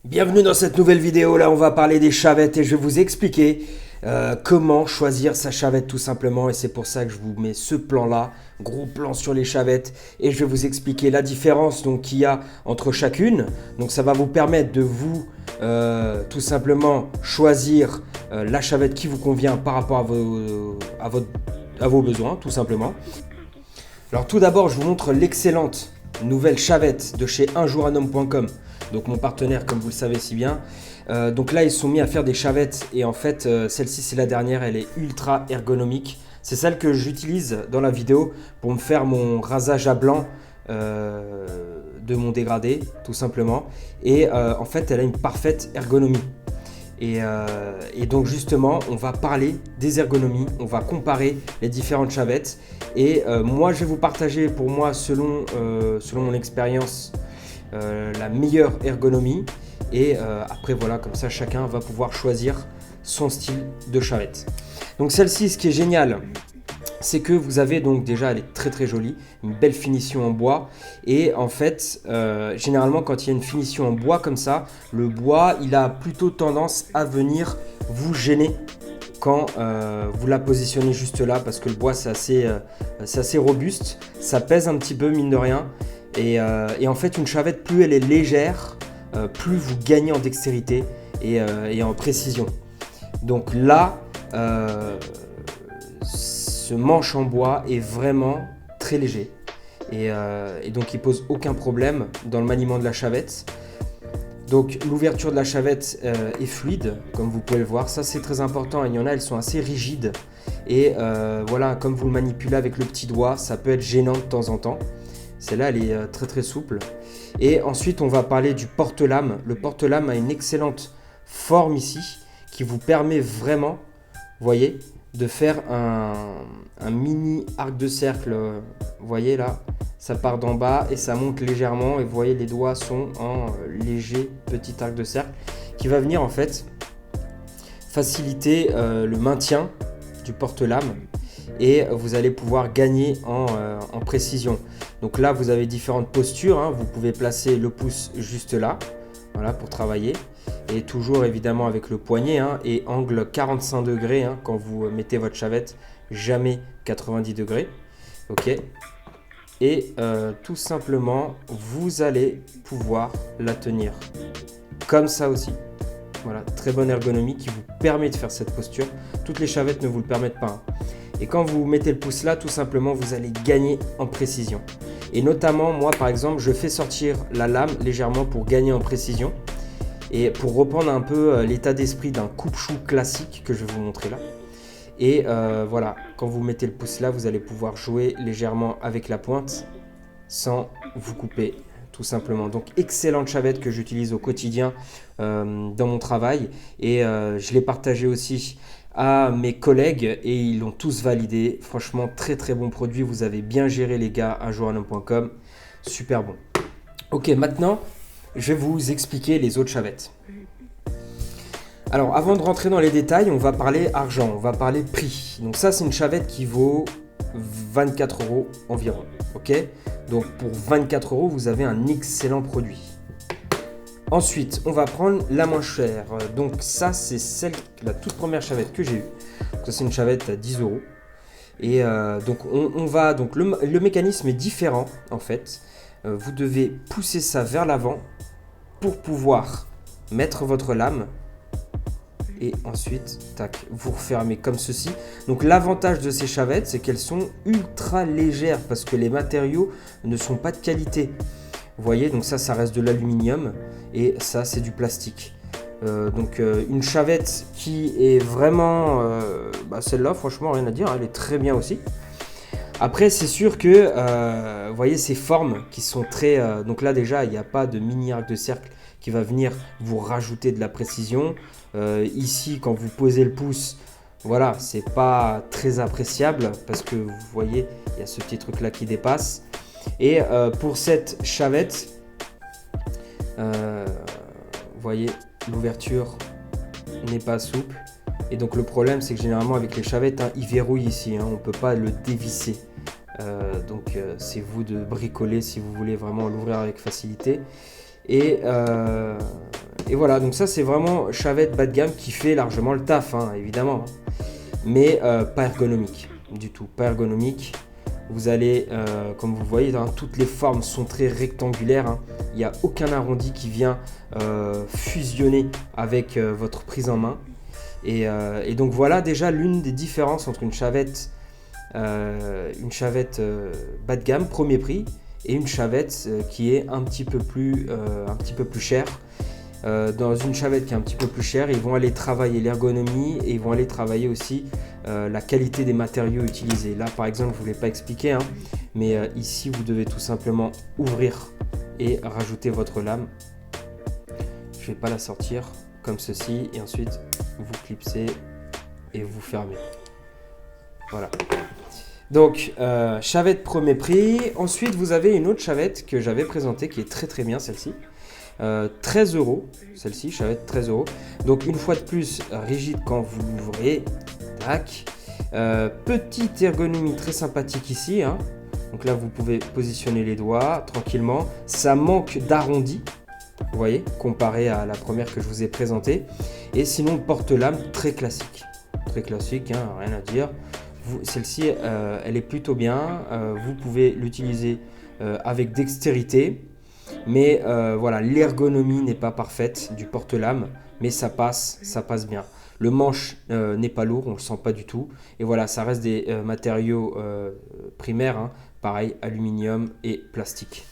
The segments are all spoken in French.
Bienvenue dans cette nouvelle vidéo. Là on va parler des chavettes et je vais vous expliquer comment choisir sa chavette tout simplement. Et c'est pour ça que je vous mets ce plan là, gros plan sur les chavettes. Et je vais vous expliquer la différence qu'il y a entre chacune. Donc ça va vous permettre de vous tout simplement choisir la chavette qui vous convient par rapport à vos besoins tout simplement. Alors tout d'abord je vous montre l'excellente nouvelle chavette de chez unjouraunhomme.com. Donc mon partenaire, comme vous le savez si bien. Donc là ils se sont mis à faire des chavettes et en fait celle-ci c'est la dernière, elle est ultra ergonomique. C'est celle que j'utilise dans la vidéo pour me faire mon rasage à blanc de mon dégradé tout simplement. Et en fait elle a une parfaite ergonomie. Et donc justement on va parler des ergonomies, on va comparer les différentes chavettes. Et moi je vais vous partager pour moi selon mon expérience la meilleure ergonomie et après voilà, comme ça chacun va pouvoir choisir son style de chavette. Donc celle-ci, ce qui est génial, c'est que vous avez donc déjà, elle est très très jolie, une belle finition en bois. Et en fait généralement quand il y a une finition en bois comme ça, le bois il a plutôt tendance à venir vous gêner quand vous la positionnez juste là, parce que le bois c'est assez robuste, ça pèse un petit peu mine de rien. Et en fait une chavette, plus elle est légère, plus vous gagnez en dextérité et en précision. Donc là ce manche en bois est vraiment très léger et donc il pose aucun problème dans le maniement de la chavette. Donc l'ouverture de la chavette est fluide, comme vous pouvez le voir, ça c'est très important. Il y en a, elles sont assez rigides et voilà, comme vous le manipulez avec le petit doigt, ça peut être gênant de temps en temps. Celle-là, elle est très très souple. Et ensuite, on va parler du porte-lame. Le porte-lame a une excellente forme ici qui vous permet vraiment, vous voyez, de faire un mini arc de cercle. Vous voyez là, ça part d'en bas et ça monte légèrement. Et vous voyez, les doigts sont en léger petit arc de cercle qui va venir en fait faciliter le maintien du porte-lame. Et vous allez pouvoir gagner en précision. Donc là vous avez différentes postures, hein. Vous pouvez placer le pouce juste là, voilà, pour travailler, et toujours évidemment avec le poignet, hein, et angle 45 degrés, hein, quand vous mettez votre chavette, jamais 90 degrés. Ok. Et tout simplement vous allez pouvoir la tenir comme ça aussi. Voilà, très bonne ergonomie qui vous permet de faire cette posture. Toutes les chavettes ne vous le permettent pas, hein. Et quand vous mettez le pouce là, tout simplement, vous allez gagner en précision. Et notamment, moi par exemple, je fais sortir la lame légèrement pour gagner en précision. Et pour reprendre un peu l'état d'esprit d'un coupe-chou classique que je vais vous montrer là. Et voilà, quand vous mettez le pouce là, vous allez pouvoir jouer légèrement avec la pointe sans vous couper, tout simplement. Donc excellente chavette que j'utilise au quotidien dans mon travail. Et je l'ai partagé aussi à mes collègues et ils l'ont tous validé. Franchement, très très bon produit. Vous avez bien géré les gars, unjouraunhomme.com. Super bon. Ok, maintenant, je vais vous expliquer les autres chavettes. Alors, avant de rentrer dans les détails, on va parler argent, on va parler prix. Donc ça, c'est une chavette qui vaut 24 € environ. Ok, donc pour 24 €, vous avez un excellent produit. Ensuite, on va prendre la moins chère. Donc ça, c'est la toute première chavette que j'ai eue. Ça, c'est une chavette à 10 €. Et donc donc le mécanisme est différent en fait. Vous devez pousser ça vers l'avant pour pouvoir mettre votre lame. Et ensuite, tac, vous refermez comme ceci. Donc l'avantage de ces chavettes, c'est qu'elles sont ultra légères parce que les matériaux ne sont pas de qualité. Vous voyez, donc ça reste de l'aluminium et ça c'est du plastique. Donc une chavette qui est vraiment, celle-là franchement rien à dire, elle est très bien aussi. Après c'est sûr que, vous voyez ces formes qui sont très, donc là déjà il n'y a pas de mini arc de cercle qui va venir vous rajouter de la précision. Ici quand vous posez le pouce, voilà, c'est pas très appréciable parce que vous voyez il y a ce petit truc là qui dépasse. Et pour cette chavette, vous voyez, l'ouverture n'est pas souple. Et donc le problème, c'est que généralement avec les chavettes, hein, ils verrouillent ici, hein, on ne peut pas le dévisser. Donc c'est vous de bricoler si vous voulez vraiment l'ouvrir avec facilité. Et Et voilà, donc ça c'est vraiment chavette bas de gamme qui fait largement le taf, hein, évidemment. Mais pas ergonomique du tout, pas ergonomique. Vous allez, comme vous voyez, hein, toutes les formes sont très rectangulaires. Hein. Il n'y a aucun arrondi qui vient fusionner avec votre prise en main. Et donc voilà déjà l'une des différences entre une chavette bas de gamme, premier prix, et une chavette qui est un petit peu plus chère. Dans une chavette qui est un petit peu plus chère, ils vont aller travailler l'ergonomie et ils vont aller travailler aussi la qualité des matériaux utilisés. Là par exemple, je ne vous l'ai pas expliqué, hein, mais ici vous devez tout simplement ouvrir et rajouter votre lame. Je ne vais pas la sortir comme ceci et ensuite vous clipsez et vous fermez. Voilà. Donc chavette premier prix. Ensuite vous avez une autre chavette que j'avais présentée qui est très très bien, celle-ci. 13 €, celle-ci, chavette 13 €. Donc une fois de plus, rigide quand vous l'ouvrez. Tac. Petite ergonomie très sympathique ici, hein. Donc là vous pouvez positionner les doigts tranquillement. Ça manque d'arrondi, vous voyez, comparé à la première que je vous ai présentée. Et sinon porte-lame très classique. Très classique, hein, rien à dire. Celle-ci, elle est plutôt bien. Vous pouvez l'utiliser avec dextérité. Mais voilà, l'ergonomie n'est pas parfaite du porte-lame, mais ça passe bien. Le manche n'est pas lourd, on ne le sent pas du tout. Et voilà, ça reste des matériaux primaires, hein, pareil, aluminium et plastique.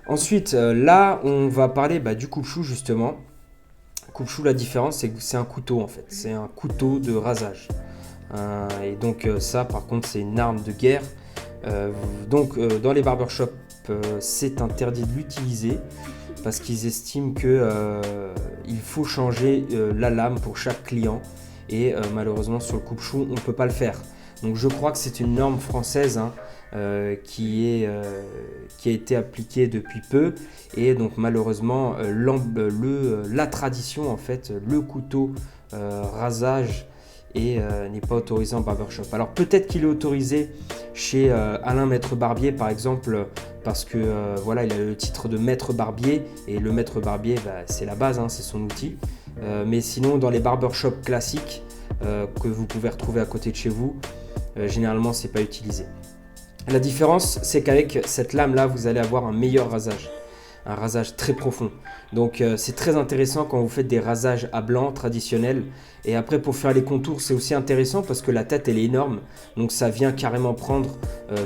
Ensuite, là, on va parler du coupe-chou justement. Coupe-chou, la différence, c'est que c'est un couteau en fait. C'est un couteau de rasage. Et donc ça, par contre, c'est une arme de guerre. Dans les barbershops, c'est interdit de l'utiliser parce qu'ils estiment qu'il faut changer la lame pour chaque client et malheureusement sur le coupe-chou on ne peut pas le faire. Donc je crois que c'est une norme française, hein, qui a été appliquée depuis peu et donc malheureusement la tradition en fait, le couteau rasage n'est pas autorisé en barbershop. Alors peut-être qu'il est autorisé chez Alain Maître Barbier par exemple, parce que voilà, il a le titre de maître barbier et le maître barbier c'est la base, hein, c'est son outil. Mais sinon dans les barbershops classiques que vous pouvez retrouver à côté de chez vous, généralement c'est pas utilisé. La différence c'est qu'avec cette lame là vous allez avoir un meilleur rasage. Un rasage très profond. Donc c'est très intéressant quand vous faites des rasages à blanc traditionnels. Et après pour faire les contours c'est aussi intéressant parce que la tête elle est énorme. Donc ça vient carrément prendre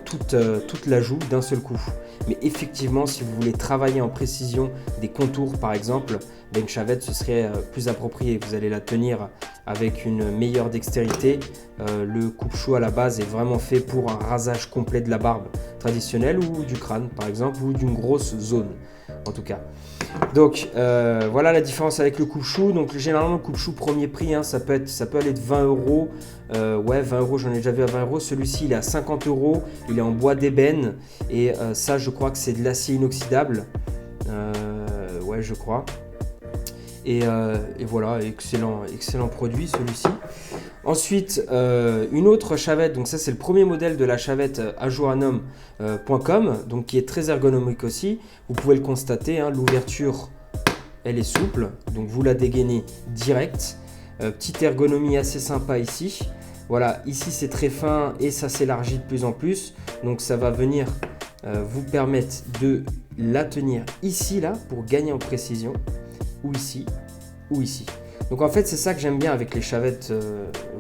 toute la joue d'un seul coup. Mais effectivement si vous voulez travailler en précision des contours par exemple, une chavette ce serait plus approprié. Vous allez la tenir avec une meilleure dextérité. Le coupe-chou à la base est vraiment fait pour un rasage complet de la barbe traditionnelle ou du crâne par exemple ou d'une grosse zone en tout cas. Donc voilà la différence avec le coupe-chou. Donc généralement le coupe-chou premier prix, hein, ça peut aller de 20 €. Ouais, 20 €, j'en ai déjà vu à 20 €. Celui-ci il est à 50 €. Il est en bois d'ébène et ça je crois que c'est de l'acier inoxydable. Ouais, je crois. Et voilà, excellent produit celui-ci. Ensuite, une autre chavette, donc ça c'est le premier modèle de la chavette ajouranhomme.com, donc qui est très ergonomique aussi. Vous pouvez le constater, hein, l'ouverture elle est souple, donc vous la dégainez direct. Petite ergonomie assez sympa ici. Voilà, ici c'est très fin et ça s'élargit de plus en plus, donc ça va venir vous permettre de la tenir ici là pour gagner en précision, ou ici, ou ici. Donc en fait c'est ça que j'aime bien avec les chavettes,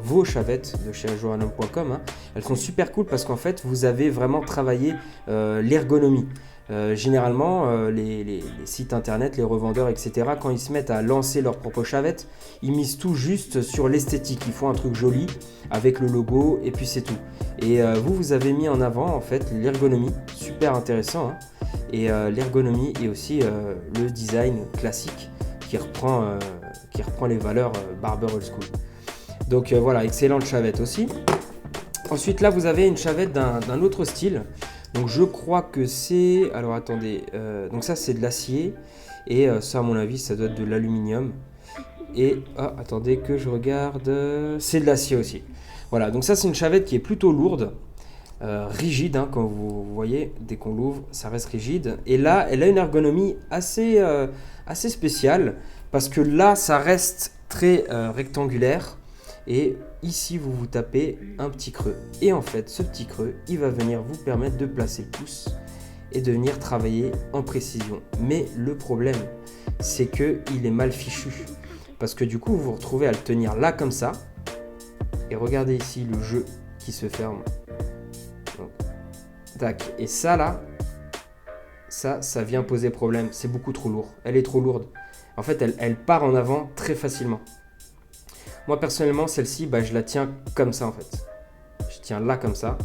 vos chavettes de chez ajouranhomme.com, hein. Elles sont super cool parce qu'en fait vous avez vraiment travaillé l'ergonomie. Généralement les sites internet, les revendeurs etc, quand ils se mettent à lancer leur propre chavette, ils misent tout juste sur l'esthétique. Ils font un truc joli avec le logo et puis c'est tout. Et vous avez mis en avant en fait l'ergonomie, super intéressant, hein. Et l'ergonomie et aussi le design classique qui reprend les valeurs Barber Old School. Donc voilà, excellente chavette aussi. Ensuite là vous avez une chavette d'un autre style. Donc je crois que c'est... Alors attendez, donc ça c'est de l'acier et ça à mon avis ça doit être de l'aluminium. Et attendez que je regarde, c'est de l'acier aussi. Voilà, donc ça c'est une chavette qui est plutôt lourde, rigide, hein, quand vous voyez, dès qu'on l'ouvre ça reste rigide. Et là elle a une ergonomie assez spéciale Parce que là, ça reste très rectangulaire. Et ici, vous vous tapez un petit creux. Et en fait, ce petit creux, il va venir vous permettre de placer le pouce et de venir travailler en précision. Mais le problème, c'est qu'il est mal fichu. Parce que du coup, vous vous retrouvez à le tenir là comme ça. Et regardez ici le jeu qui se ferme. Donc, tac. Et ça là, ça vient poser problème. C'est beaucoup trop lourd. Elle est trop lourde. En fait, elle part en avant très facilement. Moi, personnellement, celle-ci, je la tiens comme ça en fait. Je tiens là comme ça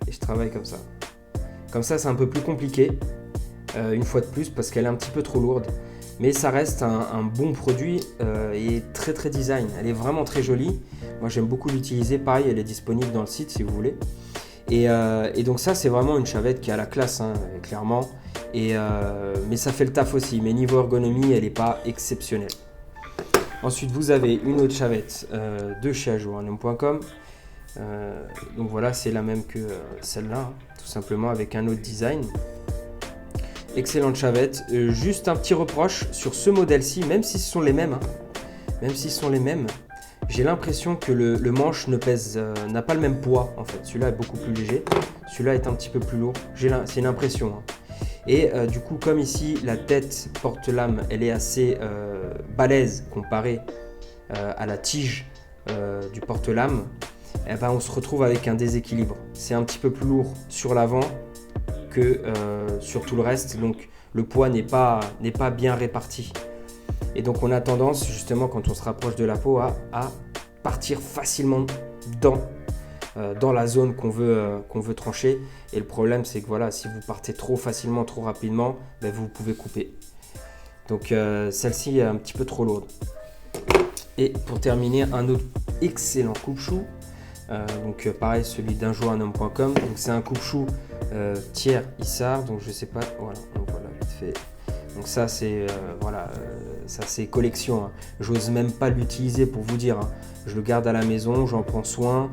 et je travaille comme ça. Comme ça, c'est un peu plus compliqué, une fois de plus, parce qu'elle est un petit peu trop lourde. Mais ça reste un bon produit et très très design. Elle est vraiment très jolie. Moi, j'aime beaucoup l'utiliser. Pareil, elle est disponible dans le site si vous voulez. Et donc ça, c'est vraiment une chavette qui a la classe, hein, clairement. Mais ça fait le taf aussi. Mais niveau ergonomie, elle n'est pas exceptionnelle. Ensuite, vous avez une autre chavette de chez ajouranhomme.com. Donc voilà, c'est la même que celle-là, hein, tout simplement avec un autre design. Excellente chavette. Juste un petit reproche sur ce modèle-ci, même si ce sont les mêmes, j'ai l'impression que le manche n'a pas le même poids en fait. Celui-là est beaucoup plus léger, celui-là est un petit peu plus lourd. C'est une impression. Hein. Et du coup, comme ici, la tête porte-lame, elle est assez balèze comparée à la tige du porte-lame, on se retrouve avec un déséquilibre. C'est un petit peu plus lourd sur l'avant que sur tout le reste, donc le poids n'est pas bien réparti. Et donc on a tendance, justement, quand on se rapproche de la peau, à partir facilement dans la zone qu'on veut trancher. Et le problème, c'est que voilà, si vous partez trop facilement, trop rapidement, vous pouvez couper. Donc celle-ci est un petit peu trop lourde. Et pour terminer, un autre excellent coupe-chou. Donc pareil, celui d'unjournhomme.com. Donc c'est un coupe-chou tiers Issard. Donc je sais pas, voilà, donc voilà, vite fait. Donc ça c'est ça c'est collection. Hein. J'ose même pas l'utiliser pour vous dire. Hein. Je le garde à la maison, j'en prends soin.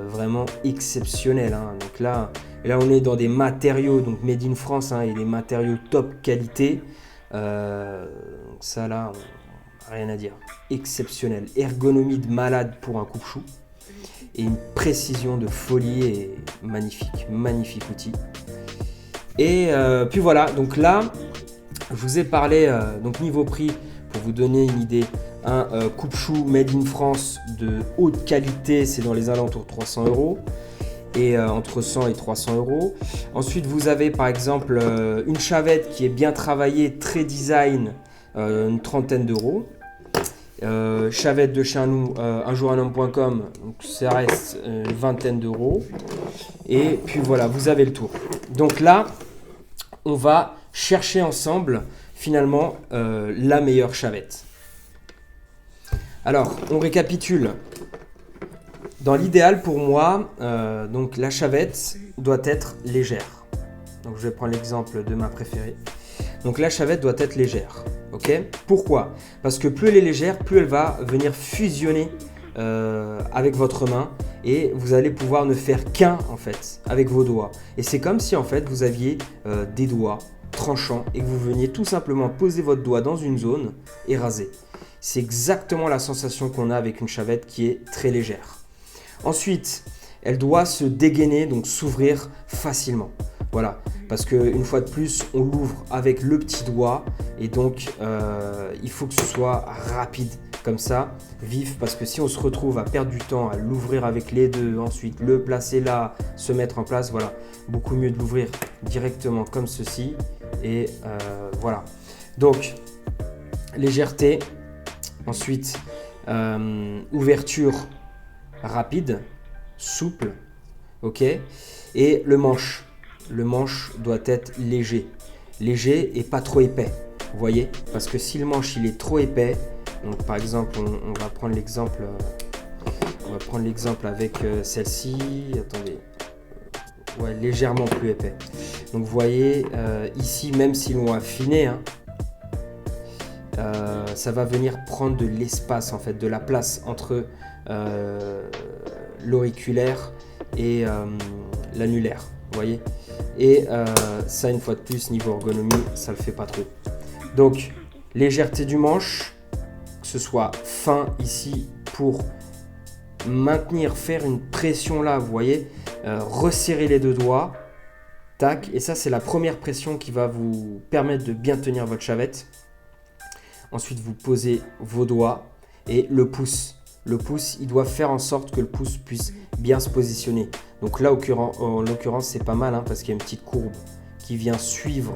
Vraiment exceptionnel. Hein. Donc là on est dans des matériaux donc made in France, hein, et des matériaux top qualité. Donc ça là, rien à dire. Exceptionnel. Ergonomie de malade pour un coupe-chou. Et une précision de folie et magnifique outil. Et puis voilà, donc là, je vous ai parlé, donc niveau prix, pour vous donner une idée, un coupe-chou made in France de haute qualité, c'est dans les alentours de 300 €, et entre 100 et 300 €. Ensuite, vous avez par exemple une chavette qui est bien travaillée, très design, une trentaine d'euros. Chavette de chez nous, unjournhomme.com, donc ça reste une vingtaine d'euros. Et puis voilà, vous avez le tour. Donc là, on va chercher ensemble finalement la meilleure chavette. Alors, on récapitule. Dans l'idéal pour moi, donc la chavette doit être légère. Donc je vais prendre l'exemple de ma préférée. Donc la chavette doit être légère. Ok ? Pourquoi ? Parce que plus elle est légère, plus elle va venir fusionner avec votre main et vous allez pouvoir ne faire qu'un en fait avec vos doigts. Et c'est comme si en fait vous aviez des doigts tranchants et que vous veniez tout simplement poser votre doigt dans une zone et raser. C'est exactement la sensation qu'on a avec une chavette qui est très légère. Ensuite, elle doit se dégainer, donc s'ouvrir facilement. Voilà, parce qu'une fois de plus, on l'ouvre avec le petit doigt et donc il faut que ce soit rapide comme ça, vif, parce que si on se retrouve à perdre du temps à l'ouvrir avec les deux, ensuite le placer là, se mettre en place, voilà, beaucoup mieux de l'ouvrir directement comme ceci et voilà. Donc, légèreté, ensuite ouverture rapide, souple, ok, et le manche. Le manche doit être léger et pas trop épais, vous voyez, parce que si le manche il est trop épais, donc par exemple on va prendre l'exemple avec celle-ci, attendez, ouais, légèrement plus épais. Donc vous voyez ici, même si l'on a affiné, hein, ça va venir prendre de l'espace en fait, de la place entre l'auriculaire et l'annulaire, vous voyez. Et ça, une fois de plus, niveau ergonomie, ça le fait pas trop. Donc Légèreté du manche, que ce soit fin ici pour maintenir, faire une pression là, vous voyez, resserrer les deux doigts, tac, et ça c'est la première pression qui va vous permettre de bien tenir votre chavette. Ensuite vous posez vos doigts et le pouce. Le pouce, il doit faire en sorte que le pouce puisse bien se positionner. Donc là, en l'occurrence, c'est pas mal hein, parce qu'il y a une petite courbe qui vient suivre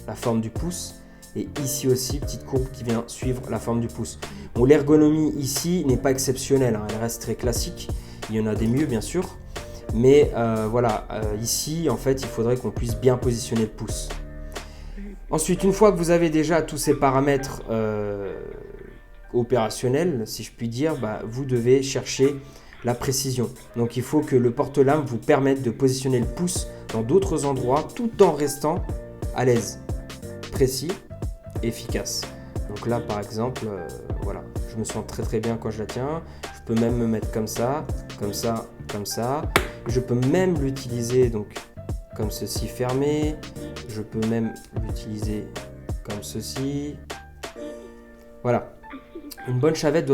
la forme du pouce. Et ici aussi, petite courbe qui vient suivre la forme du pouce. Bon, l'ergonomie ici n'est pas exceptionnelle, hein, elle reste très classique. Il y en a des mieux, bien sûr. Mais voilà, ici, en fait, il faudrait qu'on puisse bien positionner le pouce. Ensuite, une fois que vous avez déjà tous ces paramètres opérationnels, si je puis dire, vous devez chercher la précision. Donc, il faut que le porte-lame vous permette de positionner le pouce dans d'autres endroits tout en restant à l'aise, précis, efficace. Donc là, par exemple, voilà, je me sens très très bien quand je la tiens. Je peux même me mettre comme ça, comme ça, comme ça. Je peux même l'utiliser donc comme ceci fermé. Je peux même l'utiliser comme ceci. Voilà. Une bonne chavette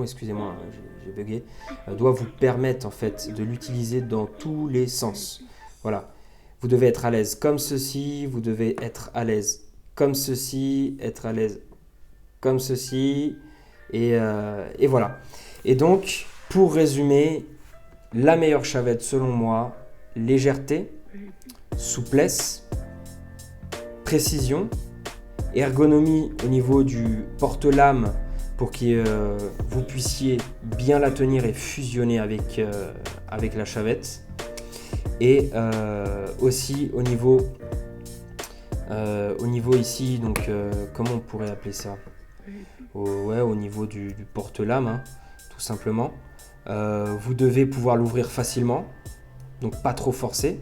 excusez-moi, j'ai bugué, doit vous permettre en fait de l'utiliser dans tous les sens. Voilà. Vous devez être à l'aise comme ceci, vous devez être à l'aise comme ceci, être à l'aise comme ceci, et voilà. Et donc, pour résumer, la meilleure chavette selon moi, légèreté, souplesse, précision, ergonomie au niveau du porte-lame pour que vous puissiez bien la tenir et fusionner avec la chavette. Et aussi au niveau ici, donc comment on pourrait appeler ça, au niveau du porte-lame, hein, tout simplement. Vous devez pouvoir l'ouvrir facilement, donc pas trop forcer,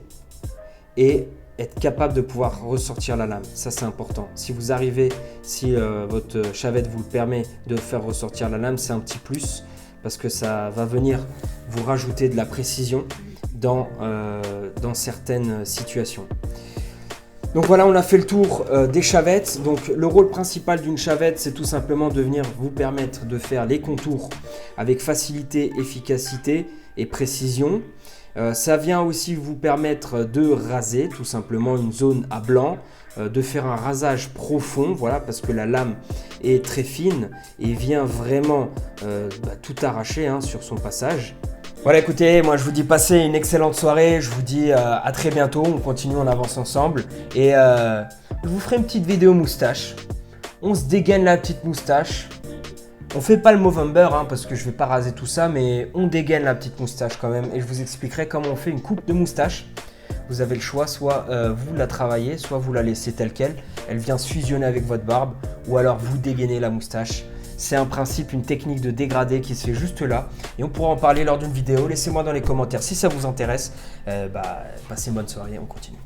et être capable de pouvoir ressortir la lame. Ça c'est important. Si vous arrivez, si votre chavette vous le permet de faire ressortir la lame, c'est un petit plus parce que ça va venir vous rajouter de la précision dans certaines situations. Donc voilà, on a fait le tour des chavettes. Donc le rôle principal d'une chavette, c'est tout simplement de venir vous permettre de faire les contours avec facilité, efficacité et précision. Ça vient aussi vous permettre de raser tout simplement une zone à blanc, de faire un rasage profond, voilà, parce que la lame est très fine et vient vraiment tout arracher hein, sur son passage. Voilà, écoutez, moi je vous dis passez une excellente soirée, je vous dis à très bientôt, on continue, on avance ensemble et je vous ferai une petite vidéo moustache. On se dégaine la petite moustache. On fait pas le Movember hein, parce que je vais pas raser tout ça, mais on dégaine la petite moustache quand même et je vous expliquerai comment on fait une coupe de moustache. Vous avez le choix, soit vous la travaillez, soit vous la laissez telle quelle. Elle vient se fusionner avec votre barbe ou alors vous dégainez la moustache. C'est un principe, une technique de dégradé qui se fait juste là et on pourra en parler lors d'une vidéo. Laissez-moi dans les commentaires si ça vous intéresse. Passez une bonne soirée, on continue.